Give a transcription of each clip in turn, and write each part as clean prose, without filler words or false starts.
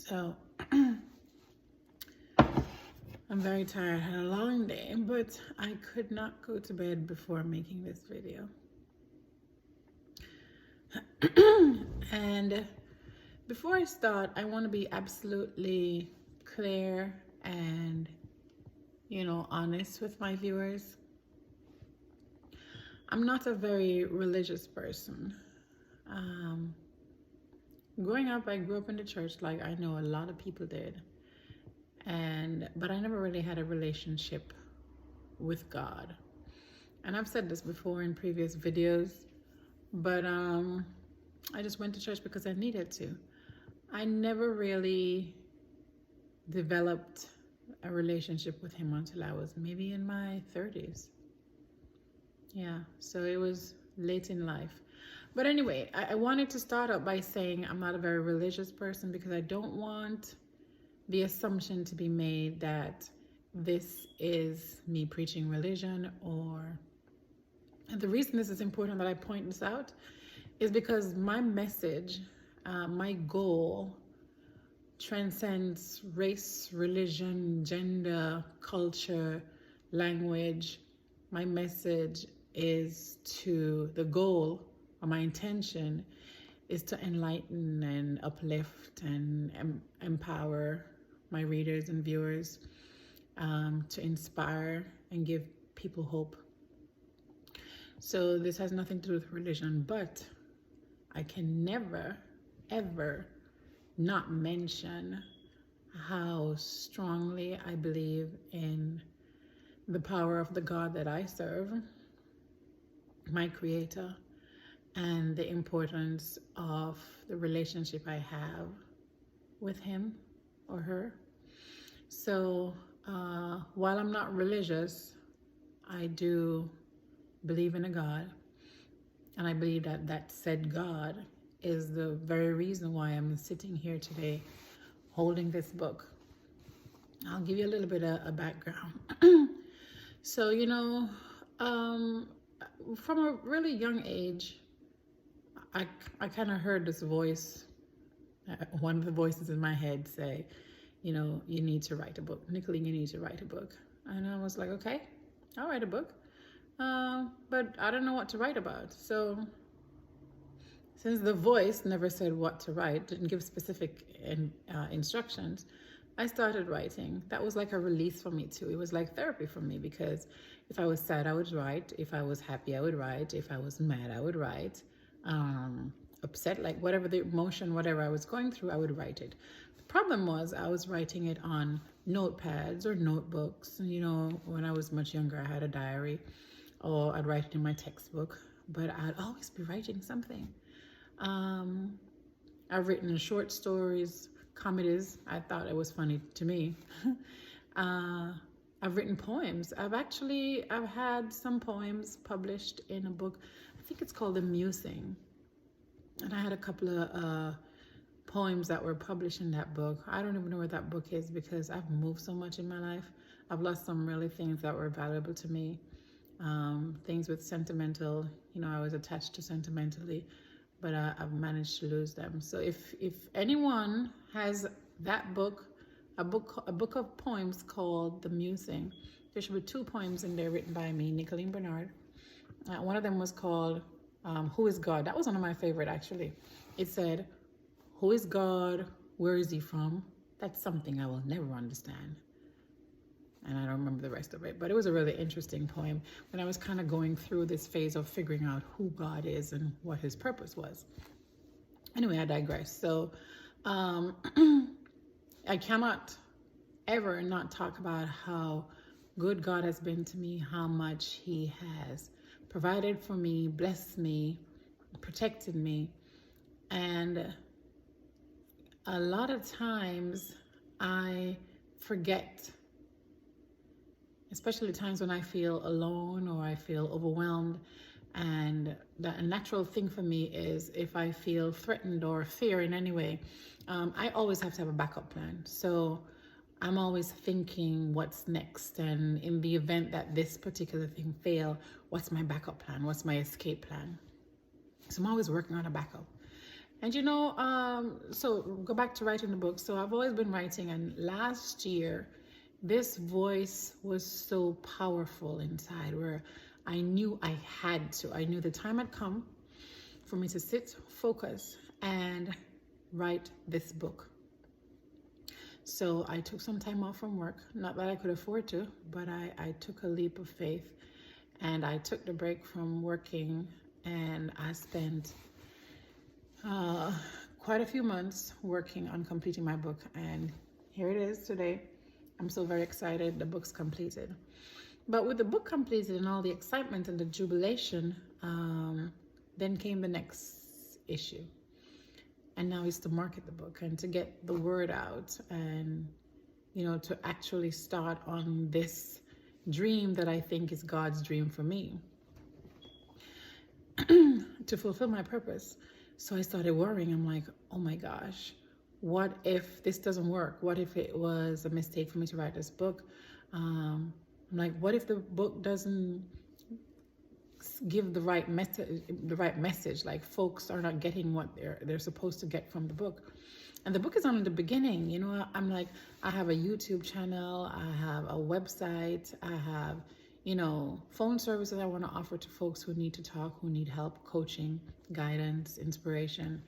So I'm very tired. I had a long day, but I could not go to bed before making this video. And before I start, I want to be absolutely clear and, honest with my viewers. I'm not a very religious person. Growing up, I grew up in the church like I know a lot of people did. But I never really had a relationship with God. And I've said this before in previous videos, but I just went to church because I needed to. I never really developed a relationship with him until I was maybe in my 30s. Yeah, so it was late in life. But anyway, I wanted to start out by saying I'm not a very religious person because I don't want the assumption to be made that this is me preaching religion. And the reason this is important that I point this out is because my message, my goal transcends race, religion, gender, culture, language. My message is the goal, or my intention is to enlighten and uplift and empower my readers and viewers, to inspire and give people hope. So this has nothing to do with religion, but I can never, ever not mention how strongly I believe in the power of the God that I serve, my creator, and the importance of the relationship I have with him or her. So while I'm not religious, I do believe in a God, and I believe that said God is the very reason why I'm sitting here today holding this book. I'll give you a little bit of a background. So, from a really young age, I kind of heard this voice, one of the voices in my head say, you need to write a book. Nicolene, you need to write a book. And I was like, okay, I'll write a book. But I don't know what to write about. So since the voice never said what to write, didn't give specific instructions, I started writing. That was like a release for me too. It was like therapy for me, because if I was sad, I would write. If I was happy, I would write. If I was mad, I would write. Upset, like whatever the emotion, whatever I was going through, I would write it. The problem was I was writing it on notepads or notebooks. When I was much younger, I had a diary, or I'd write it in my textbook, but I'd always be writing something. I've written short stories, comedies. I thought it was funny to me. I've written poems. I've had some poems published in a book. I think it's called The Musing. And I had a couple of poems that were published in that book. I don't even know where that book is because I've moved so much in my life. I've lost some really things that were valuable to me. Things with sentimental, I was attached to sentimentally, but I've managed to lose them. So if anyone has that book, a book of poems called The Musing, there should be 2 poems in there written by me, Nicolene Bernard. One of them was called Who is God? That was one of my favorite, actually. It said, who is God? Where is he from? That's something I will never understand. And I don't remember the rest of it, but it was a really interesting poem when I was kind of going through this phase of figuring out who God is and what his purpose was. Anyway, I digress. So I cannot ever not talk about how good God has been to me, how much he has provided for me, blessed me, protected me. And a lot of times I forget, especially times when I feel alone or I feel overwhelmed. And a natural thing for me is if I feel threatened or fear in any way, I always have to have a backup plan. So I'm always thinking what's next, and in the event that this particular thing fail, what's my backup plan? What's my escape plan? So I'm always working on a backup. And so go back to writing the book. So I've always been writing, and last year, this voice was so powerful inside where I knew I had to. I knew the time had come for me to sit, focus, and write this book. So I took some time off from work. Not that I could afford to, but I took a leap of faith, and I took the break from working, and I spent quite a few months working on completing my book, and here it is today. I'm so very excited. The book's completed. But with the book completed and all the excitement and the jubilation, then came the next issue. And now is to market the book and to get the word out, and to actually start on this dream that I think is God's dream for me, to fulfill my purpose. So I started worrying. I'm like, oh my gosh, what if this doesn't work? What if it was a mistake for me to write this book? I'm like, what if the book doesn't give the right message? Like, folks are not getting what they're supposed to get from the book. And the book is only the beginning. I'm like, I have a YouTube channel, I have a website, I have phone services I want to offer to folks who need to talk, who need help, coaching, guidance, inspiration.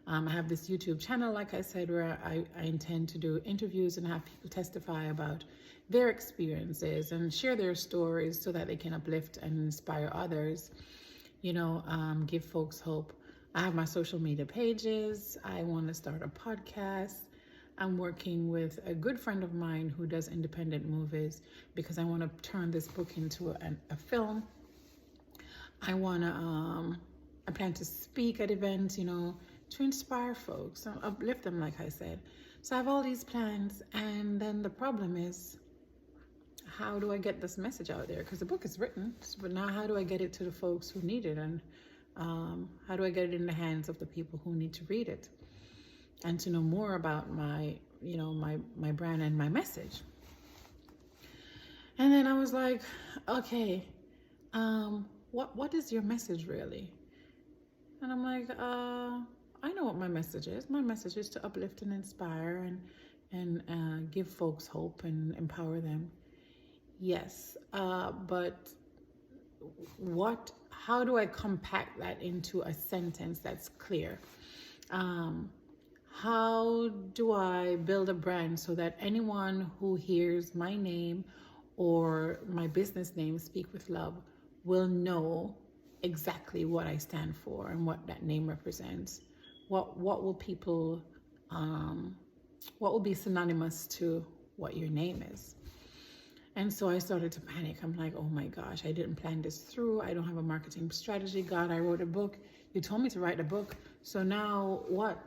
I have this YouTube channel, like I said, where I intend to do interviews and have people testify about their experiences and share their stories so that they can uplift and inspire others, give folks hope. I have my social media pages. I want to start a podcast. I'm working with a good friend of mine who does independent movies because I want to turn this book into a film. I plan to speak at events, to inspire folks, uplift them, like I said. So I have all these plans, and then the problem is, how do I get this message out there? Because the book is written, but now how do I get it to the folks who need it? And how do I get it in the hands of the people who need to read it and to know more about my brand and my message? And then I was like, okay, what is your message really? And I'm like, I know what my message is. My message is to uplift and inspire and give folks hope and empower them. Yes, but how do I compact that into a sentence that's clear? How do I build a brand so that anyone who hears my name or my business name, Speak with Love, will know exactly what I stand for and what that name represents? What will people, what will be synonymous to what your name is? And so I started to panic. I'm like, oh my gosh, I didn't plan this through. I don't have a marketing strategy. God, I wrote a book. You told me to write a book. So now what?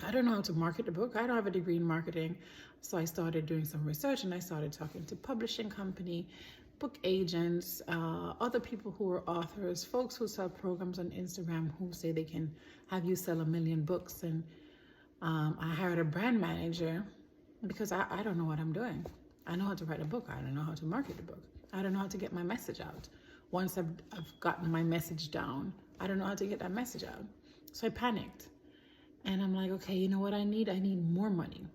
I don't know how to market the book. I don't have a degree in marketing. So I started doing some research, and I started talking to publishing company, book agents, other people who are authors, folks who sell programs on Instagram who say they can have you sell 1 million books. And I hired a brand manager because I don't know what I'm doing. I know how to write a book. I don't know how to market the book. I don't know how to get my message out. Once I've gotten my message down, I don't know how to get that message out. So I panicked. And I'm like, okay, you know what I need? I need more money.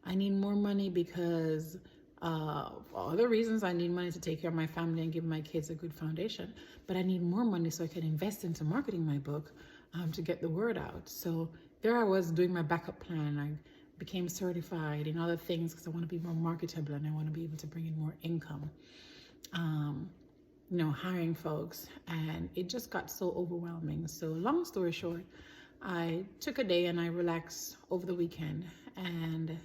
I need more money because for other reasons, I need money to take care of my family and give my kids a good foundation. But I need more money so I can invest into marketing my book to get the word out. So there I was doing my backup plan. I became certified in other things because I want to be more marketable and I want to be able to bring in more income. Hiring folks, and it just got so overwhelming. So long story short, I took a day and I relaxed over the weekend, and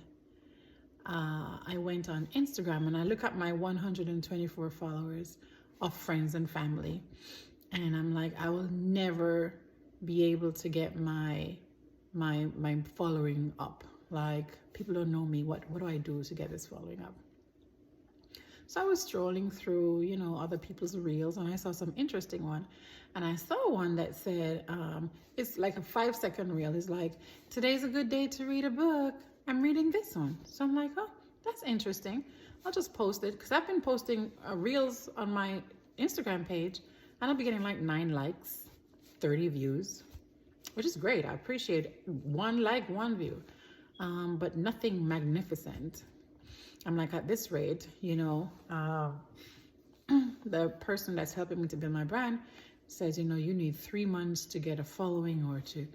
I went on Instagram and I look at my 124 followers of friends and family, and I'm like, I will never be able to get my following up. Like, people don't know me. What do I do to get this following up? So I was strolling through, other people's reels, and I saw some interesting one. And I saw one that said, it's like a 5-second reel. It's like, today's a good day to read a book. I'm reading this one. So I'm like, oh, that's interesting. I'll just post it, because I've been posting reels on my Instagram page, and I'll be getting like 9 likes, 30 views. which is great. I appreciate one like, one view, but nothing magnificent. I'm like, at this rate, the person that's helping me to build my brand says, you need 3 months to get a following or to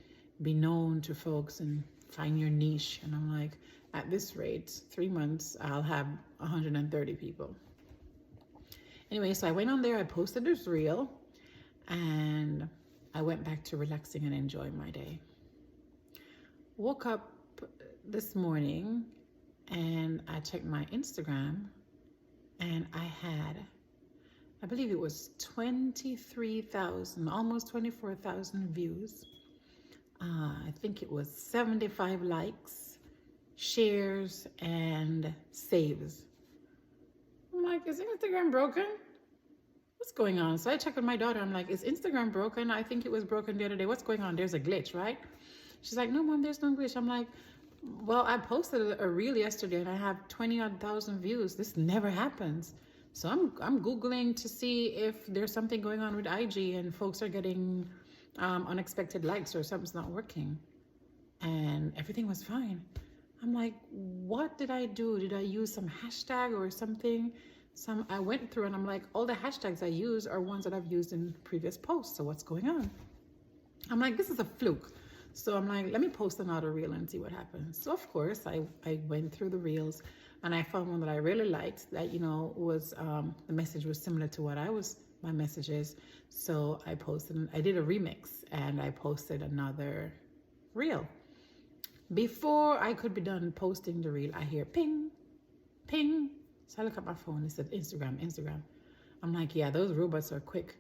be known to folks and find your niche. And I'm like, at this rate, 3 months, I'll have 130 people. Anyway, so I went on there, I posted this reel, and I went back to relaxing and enjoying my day. Woke up this morning and I checked my Instagram, and I believe it was 23,000, almost 24,000 views. I think it was 75 likes, shares, and saves. I'm like, is Instagram broken? What's going on? So I checked with my daughter. I'm like, is Instagram broken? I think it was broken the other day. What's going on? There's a glitch, right? She's like, no, Mom, there's no glitch. I'm like, well, I posted a reel yesterday and I have 20,000 odd views. This never happens. So I'm Googling to see if there's something going on with IG and folks are getting unexpected likes or something's not working. And everything was fine. I'm like, what did I do? Did I use some hashtag or something? I went through and I'm like, all the hashtags I use are ones that I've used in previous posts. So what's going on? I'm like, this is a fluke. So I'm like, let me post another reel and see what happens. So of course I went through the reels and I found one that I really liked that, was, the message was similar to my messages. So I did a remix and I posted another reel. Before I could be done posting the reel, I hear ping, ping. So I look at my phone, it said Instagram. I'm like, yeah, those robots are quick.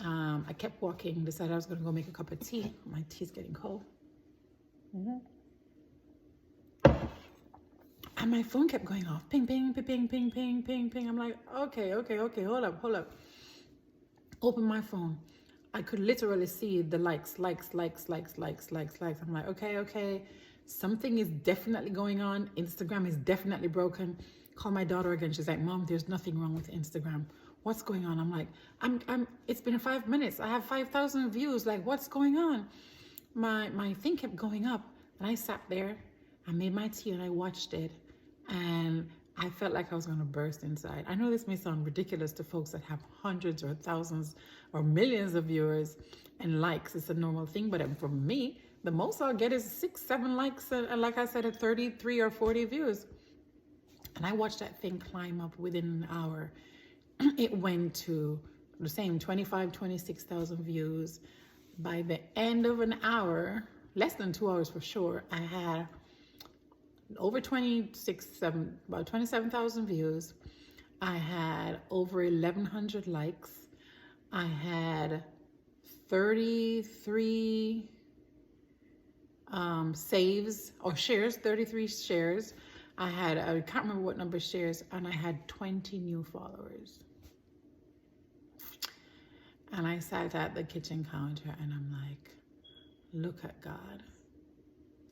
I kept walking, decided I was gonna go make a cup of tea. My tea's getting cold. And my phone kept going off. Ping, ping, ping, ping, ping, ping, ping, ping. I'm like, okay, hold up. Open my phone. I could literally see the likes. I'm like, okay. Something is definitely going on. Instagram is definitely broken. Call my daughter again. She's like, Mom, there's nothing wrong with Instagram. What's going on? I'm like, it's been 5 minutes. I have 5,000 views. Like, what's going on? My thing kept going up and I sat there, I made my tea and I watched it and I felt like I was going to burst inside. I know this may sound ridiculous to folks that have hundreds or thousands or millions of viewers and likes. It's a normal thing, but for me, the most I'll get is 6-7 likes and like I said, 33 or 40 views. And I watched that thing climb up within an hour. It went to the same 26,000 views. By the end of an hour, less than 2 hours for sure, I had over about 27,000 views. I had over 1,100 likes. I had 33 saves or shares, 33 shares. I can't remember what number of shares, and I had 20 new followers. And I sat at the kitchen counter and I'm like, look at God.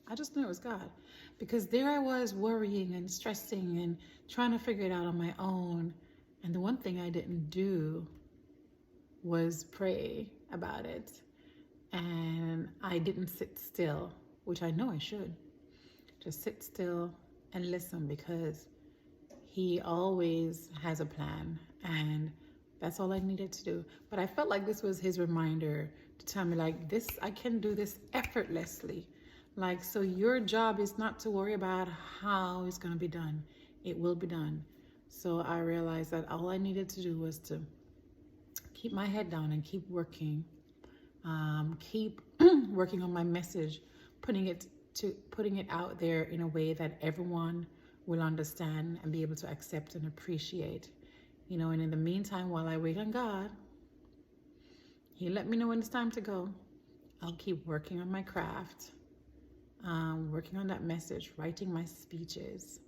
I just knew it was God, because there I was worrying and stressing and trying to figure it out on my own. And the one thing I didn't do was pray about it. And I didn't sit still, which I know I should. Just sit still and listen, because He always has a plan, and that's all I needed to do. But I felt like this was His reminder to tell me, like, this, I can do this effortlessly. Like, so your job is not to worry about how it's going to be done. It will be done. So I realized that all I needed to do was to keep my head down and keep working. Keep working on my message, putting it out there in a way that everyone will understand and be able to accept and appreciate. And in the meantime, while I wait on God, He let me know when it's time to go. I'll keep working on my craft, working on that message, writing my speeches,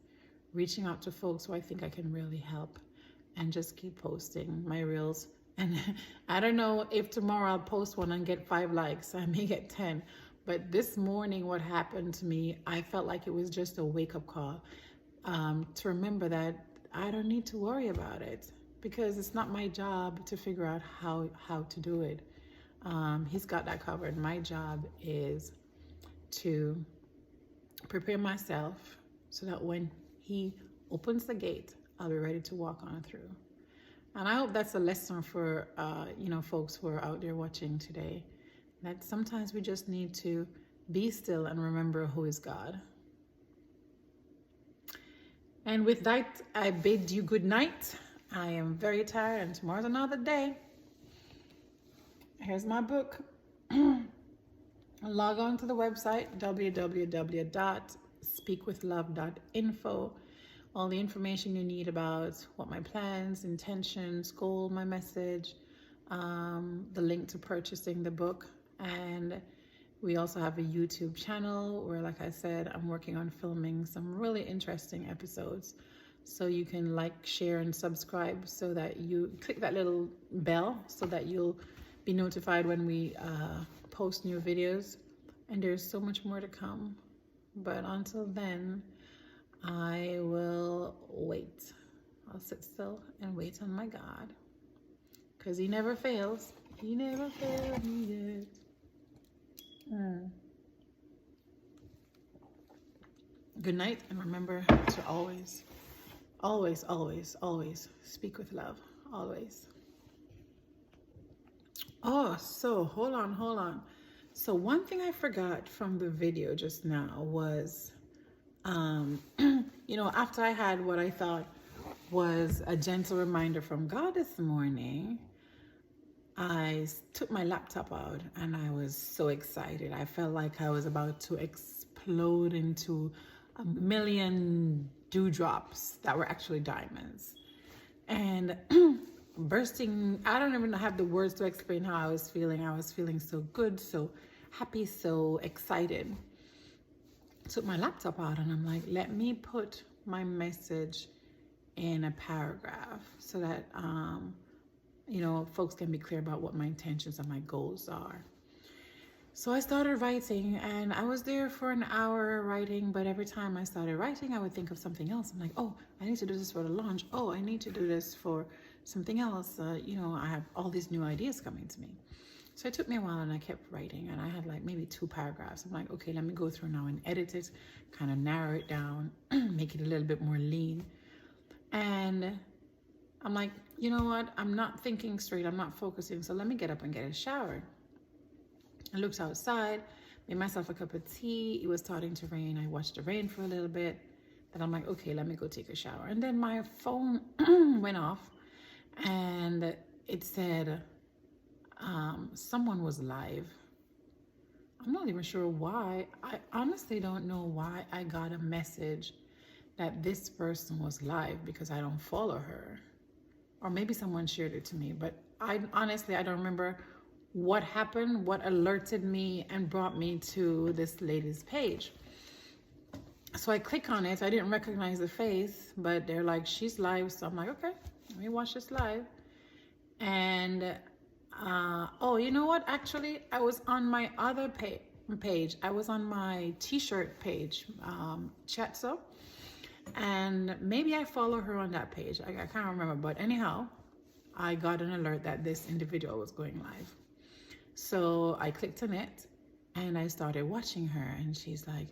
reaching out to folks who I think I can really help, and just keep posting my reels. And I don't know if tomorrow I'll post one and get 5 likes. I may get 10. But this morning, what happened to me, I felt like it was just a wake-up call to remember that I don't need to worry about it, because it's not my job to figure out how to do it. He's got that covered. My job is to prepare myself so that when he opens the gate, I'll be ready to walk on through. And I hope that's a lesson for, folks who are out there watching today, that sometimes we just need to be still and remember who is God. And with that, I bid you good night. I am very tired and tomorrow's another day. Here's my book. Log on to the website, www.speakwithlove.info. All the information you need about what my plans, intentions, goal, my message, the link to purchasing the book. And we also have a YouTube channel where, like I said, I'm working on filming some really interesting episodes. So you can like, share, and subscribe so that you click that little bell so that you'll be notified when we post new videos. And there's so much more to come. But until then, I will wait. I'll sit still and wait on my God. Because he never fails. He never failed me yet. Good night, and remember to always, always, always, always speak with love. Always. Oh, so hold on. So one thing I forgot from the video just now was, after I had what I thought was a gentle reminder from God this morning, I took my laptop out and I was so excited. I felt like I was about to explode into a million dewdrops that were actually diamonds. And bursting, I don't even have the words to explain how I was feeling. I was feeling so good, so happy, so excited. Took my laptop out and I'm like, let me put my message in a paragraph so that folks can be clear about what my intentions and my goals are. So I started writing, and I was there for an hour writing, but every time I started writing, I would think of something else. I'm like, oh, I need to do this for the launch. Oh, I need to do this for something else. I have all these new ideas coming to me. So it took me a while, and I kept writing, and I had like maybe 2 paragraphs. I'm like, okay, let me go through now and edit it, kind of narrow it down, make it a little bit more lean. And I'm like, you know what? I'm not thinking straight. I'm not focusing. So let me get up and get a shower. I looked outside, made myself a cup of tea. It was starting to rain. I watched the rain for a little bit. Then I'm like, okay, let me go take a shower. And then my phone went off, and it said someone was live. I'm not even sure why. I honestly don't know why I got a message that this person was live, because I don't follow her. Or maybe someone shared it to me, but I don't remember what happened, what alerted me and brought me to this lady's page. So I click on it. I didn't recognize the face, but they're like, she's live. So I'm like, okay, let me watch this live. And you know what? Actually, I was on my other page. I was on my t-shirt page, Chatso. And maybe I follow her on that page. I can't remember. But anyhow, I got an alert that this individual was going live. So I clicked on it and I started watching her. And she's like,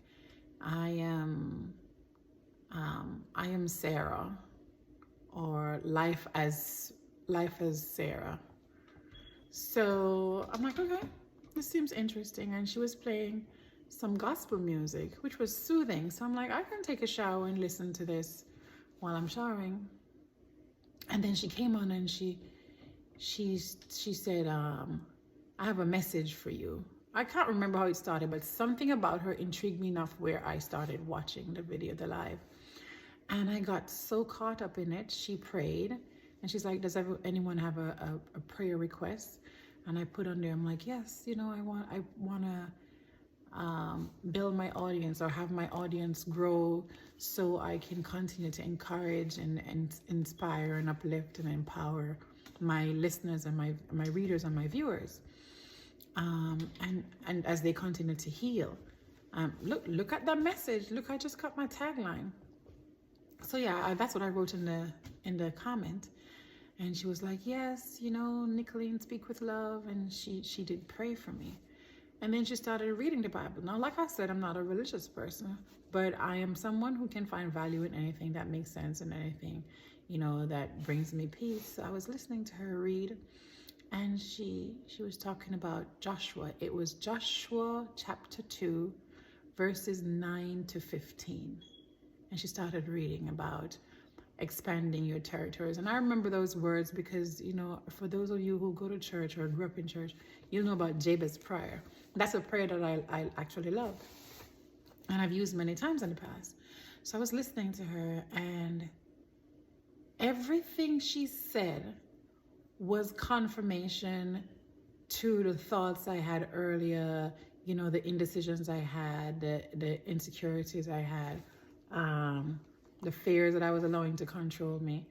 I am Sarah, or life as Sarah. So I'm like, okay, this seems interesting. And she was playing some gospel music, which was soothing. So I'm like, I can take a shower and listen to this while I'm showering. And then she came on and she said, I have a message for you. I can't remember how it started, but something about her intrigued me enough where I started watching the video, the live. And I got so caught up in it. She prayed and she's like, does anyone have a prayer request? And I put on there, I'm like, yes, I want to build my audience, or have my audience grow so I can continue to encourage and inspire and uplift and empower my listeners and my readers and my viewers. And as they continue to heal. Look at that message. Look, I just got my tagline. So yeah, that's what I wrote in the comment. And she was like, yes, you know, Nicolene, Speak with Love. And she did pray for me. And then she started reading the Bible. Now, like I said, I'm not a religious person, but I am someone who can find value in anything that makes sense and anything, you know, that brings me peace. So I was listening to her read, and she was talking about Joshua. It was Joshua chapter 2, verses 9 to 15. And she started reading about expanding your territories. And I remember those words because, you know, for those of you who go to church or grew up in church, you'll know about Jabez's prayer. That's a prayer that I actually love, and I've used many times in the past. So I was listening to her, and everything she said was confirmation to the thoughts I had earlier, you know, the indecisions I had, the insecurities I had, the fears that I was allowing to control me.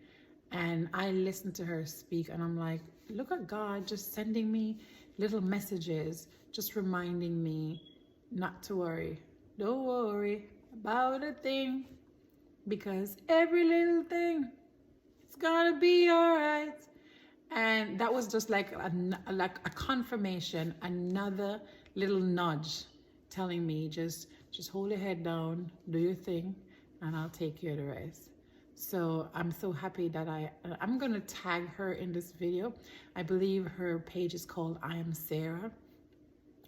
And I listened to her speak, and I'm like, look at God just sending me little messages, just reminding me not to worry. Don't worry about a thing, because every little thing, it's gonna be all right. And that was just like a confirmation, another little nudge telling me just hold your head down, do your thing, and I'll take care of the rest. So I'm so happy that I'm going to tag her in this video. I believe her page is called I Am Sarah.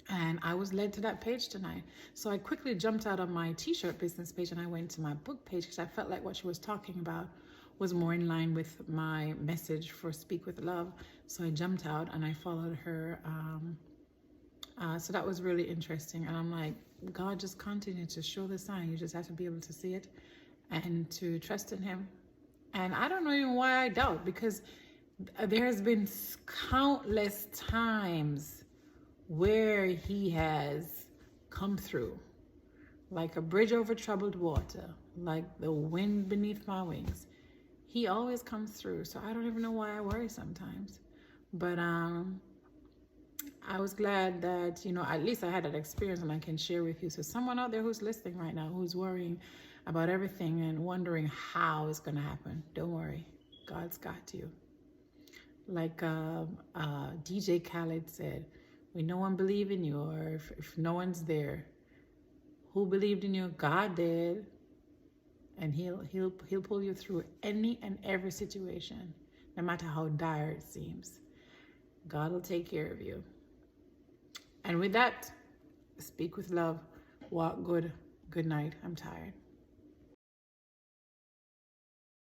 And I was led to that page tonight. So I quickly jumped out of my t-shirt business page and I went to my book page because I felt like what she was talking about was more in line with my message for Speak with Love. So I jumped out and I followed her. So that was really interesting. And I'm like, God, just continue to show the sign. You just have to be able to see it and to trust in him. And I don't know even why I doubt, because there has been countless times where he has come through like a bridge over troubled water, like the wind beneath my wings. He always comes through. So I don't even know why I worry sometimes. But I was glad that, you know, at least I had that experience and I can share with you. So someone out there who's listening right now, who's worrying about everything and wondering how it's going to happen, don't worry. God's got you. Like DJ Khaled said, when no one believed in you, or if no one's there, who believed in you? God did. And he'll pull you through any and every situation, no matter how dire it seems. God will take care of you. And with that, speak with love, walk good. Good night. I'm tired.